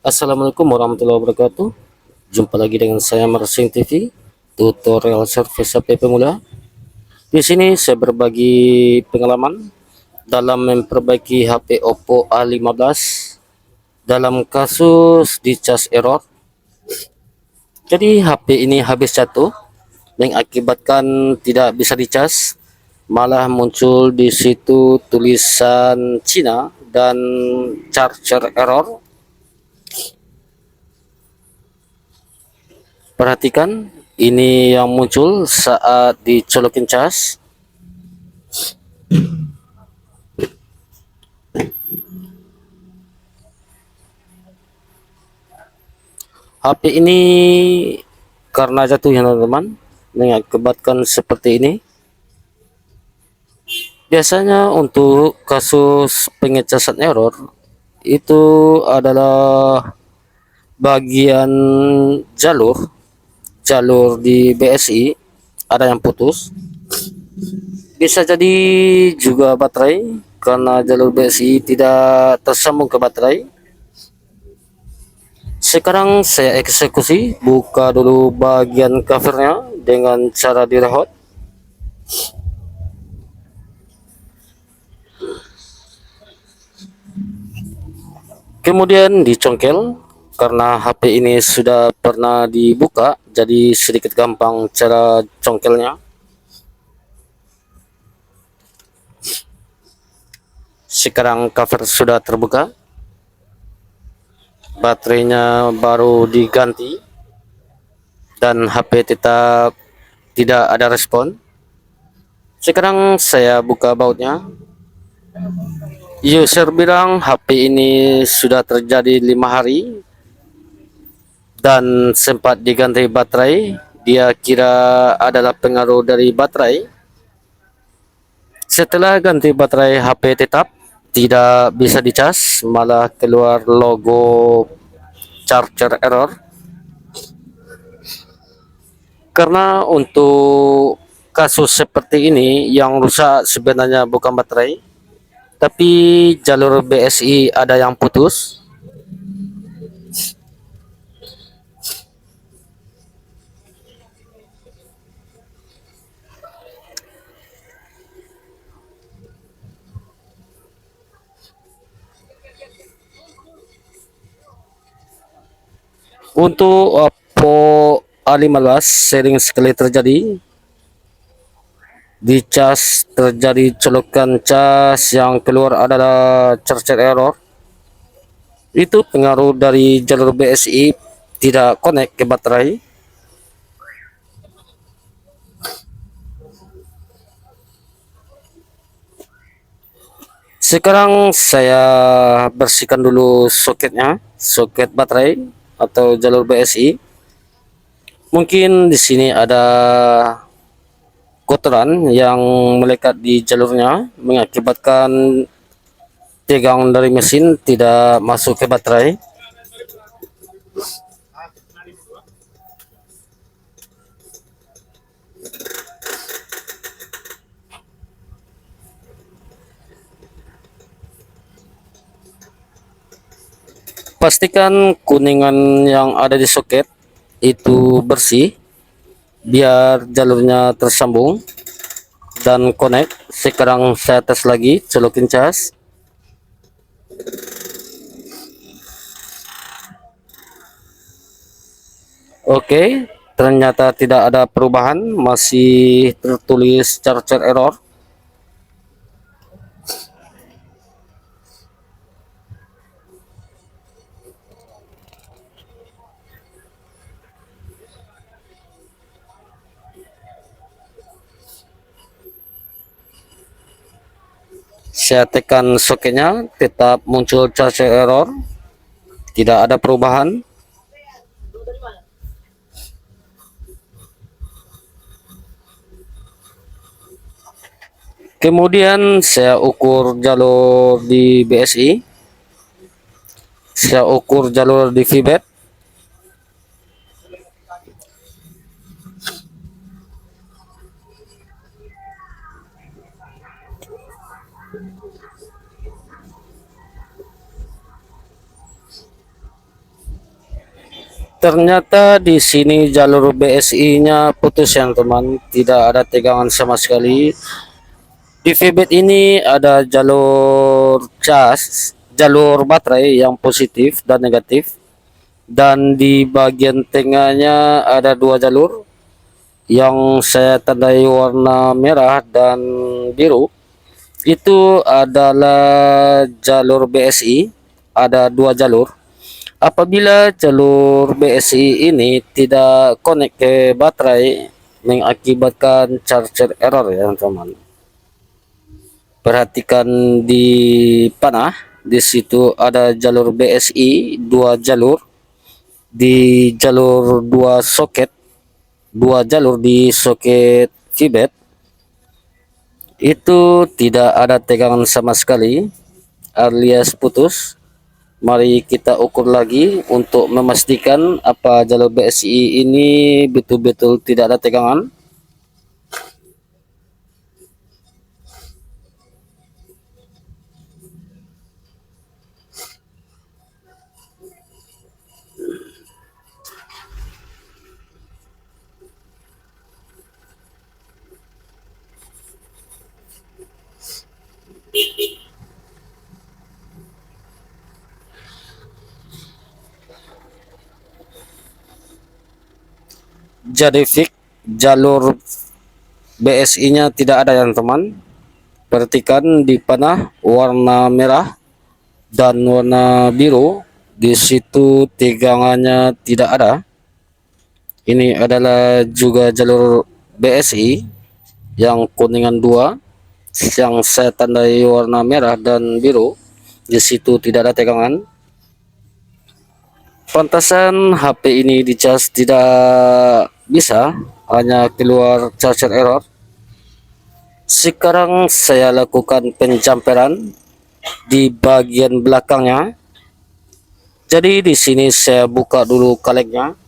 Assalamualaikum warahmatullahi wabarakatuh. Jumpa lagi dengan saya Mersing TV, tutorial service HP pemula. Di sini saya berbagi pengalaman dalam memperbaiki HP Oppo A15 dalam kasus dicas error. Jadi HP ini habis jatuh mengakibatkan tidak bisa dicas, malah muncul di situ tulisan Cina dan charger error. Perhatikan, ini yang muncul saat dicolokin cas. HP ini karena jatuh ya teman-teman, mengakibatkan seperti ini. Biasanya untuk kasus pengecasan error itu adalah bagian jalur jalur di BSI ada yang putus. Bisa jadi juga baterai karena jalur BSI tidak tersambung ke baterai. Sekarang saya eksekusi, buka dulu bagian covernya dengan cara direhot. Kemudian dicongkel, karena HP ini sudah pernah dibuka, jadi sedikit gampang cara congkelnya. Sekarang cover sudah terbuka, baterainya baru diganti, dan HP tetap tidak ada respon. Sekarang saya buka bautnya. User bilang HP ini sudah terjadi 5 hari dan sempat diganti baterai. Dia kira adalah pengaruh dari baterai. Setelah ganti baterai, HP tetap tidak bisa dicas, malah keluar logo charger error. Karena untuk kasus seperti ini yang rusak sebenarnya bukan baterai, tapi jalur BSI ada yang putus. Untuk Oppo A15 sering sekali terjadi di cas, terjadi colokan cas yang keluar adalah charger error. Itu pengaruh dari jalur BSI tidak connect ke baterai. Sekarang saya bersihkan dulu soketnya, soket baterai atau jalur BSI. Mungkin di sini ada kotoran yang melekat di jalurnya mengakibatkan tegangan dari mesin tidak masuk ke baterai. Pastikan kuningan yang ada di soket itu bersih biar jalurnya tersambung dan connect. Sekarang saya tes lagi, colokin cas. Oke, ternyata tidak ada perubahan, masih tertulis charger error. Saya tekan soketnya, tetap muncul charger error, tidak ada perubahan. Kemudian saya ukur jalur di BSI, saya ukur jalur di VBAT. Ternyata di sini jalur BSI-nya putus ya teman, tidak ada tegangan sama sekali. Di VBAT ini ada jalur cas, jalur baterai yang positif dan negatif, dan di bagian tengahnya ada dua jalur yang saya tandai warna merah dan biru. Itu adalah jalur BSI, ada dua jalur. Apabila jalur BSI ini tidak connect ke baterai, mengakibatkan charger error ya teman. Perhatikan di panah, di situ ada jalur BSI dua jalur, di jalur dua soket, dua jalur di soket VBAT itu tidak ada tegangan sama sekali alias putus. Mari kita ukur lagi untuk memastikan apa jalur BSI ini betul-betul tidak ada tegangan. Jadi fix jalur BSI-nya tidak ada ya teman. Perhatikan di panah warna merah dan warna biru, di situ tegangannya tidak ada. Ini adalah juga jalur BSI yang kuningan dua, yang saya tandai warna merah dan biru, di situ tidak ada tegangan. Pantasan HP ini dicas tidak bisa, hanya keluar charger error. Sekarang saya lakukan penjamperan di bagian belakangnya. Jadi di sini saya buka dulu kalengnya.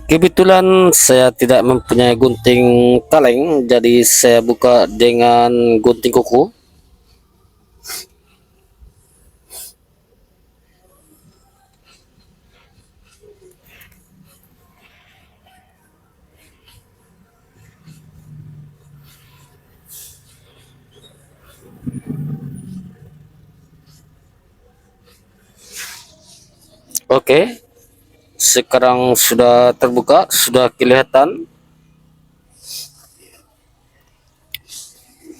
Kebetulan saya tidak mempunyai gunting kaleng, jadi saya buka dengan gunting kuku. Oke, sekarang sudah terbuka, sudah kelihatan.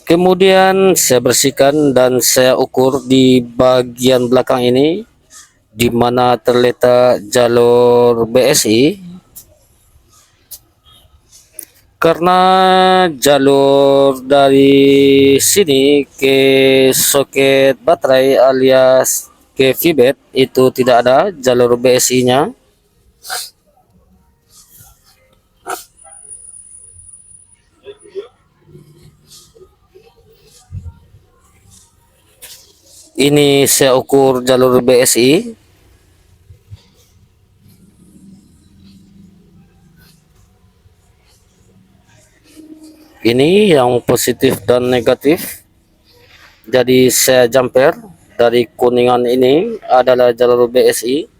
Kemudian saya bersihkan dan saya ukur di bagian belakang ini, di mana terletak jalur BSI. Karena jalur dari sini ke soket baterai alias ke VBAT itu tidak ada jalur BSI-nya. Ini saya ukur jalur BSI. Ini yang positif dan negatif. Jadi saya jumper dari kuningan ini adalah jalur BSI.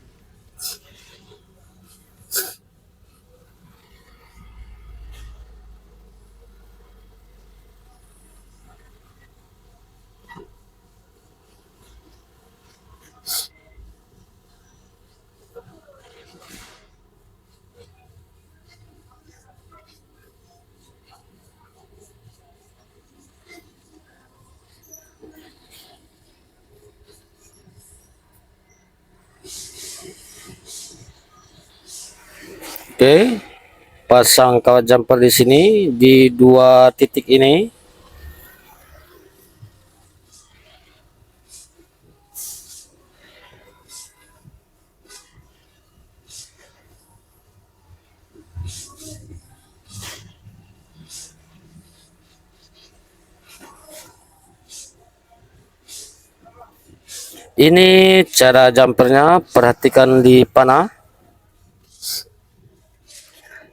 Oke, pasang kawat jumper di sini di dua titik ini. Ini cara jumpernya, perhatikan di panah.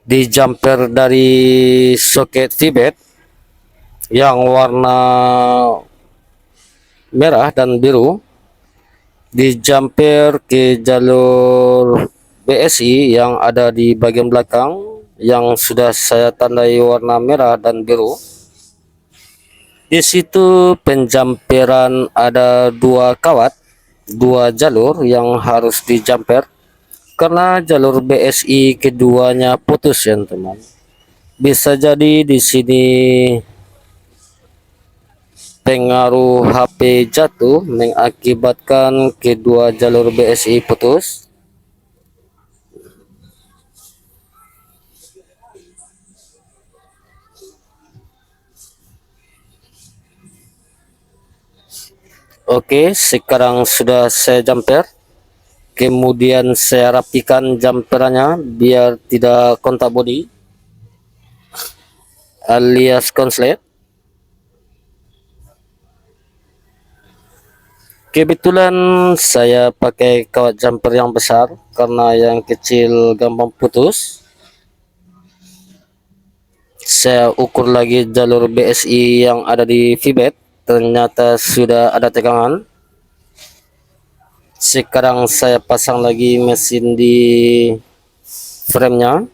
di jumper dari soket VBAT yang warna merah dan biru, di jumper ke jalur BSI yang ada di bagian belakang yang sudah saya tandai warna merah dan biru. Di situ penjamperan ada dua kawat, dua jalur yang harus dijamper karena jalur BSI keduanya putus ya teman. Bisa jadi di sini pengaruh HP jatuh mengakibatkan kedua jalur BSI putus. Oke, sekarang sudah saya jumper. Kemudian saya rapikan jumperannya biar tidak kontak bodi alias konslet. Kebetulan saya pakai kawat jumper yang besar karena yang kecil gampang putus. Saya ukur lagi jalur BSI yang ada di VBAT, ternyata sudah ada tegangan. Sekarang saya pasang lagi mesin di frame-nya.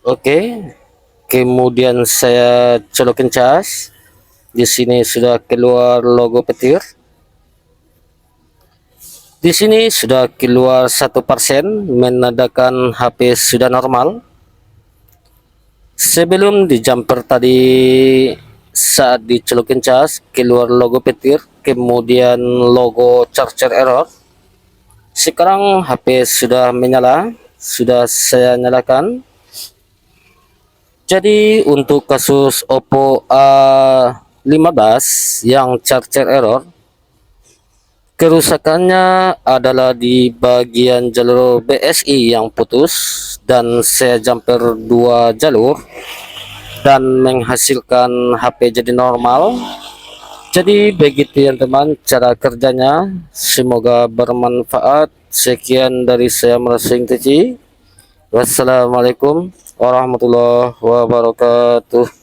Oke, kemudian saya colokin cas. Di sini sudah keluar logo petir. Di sini sudah keluar 1%, menandakan HP sudah normal. Sebelum di jumper tadi saat dicolokin cas keluar logo petir, kemudian logo charger error. Sekarang HP sudah menyala, sudah saya nyalakan. Jadi untuk kasus Oppo A15 yang charger error, kerusakannya adalah di bagian jalur BSI yang putus dan saya jumper dua jalur dan menghasilkan HP jadi normal. Jadi begitu ya teman cara kerjanya, semoga bermanfaat. Sekian dari saya Mersing TV. Wassalamualaikum warahmatullahi wabarakatuh.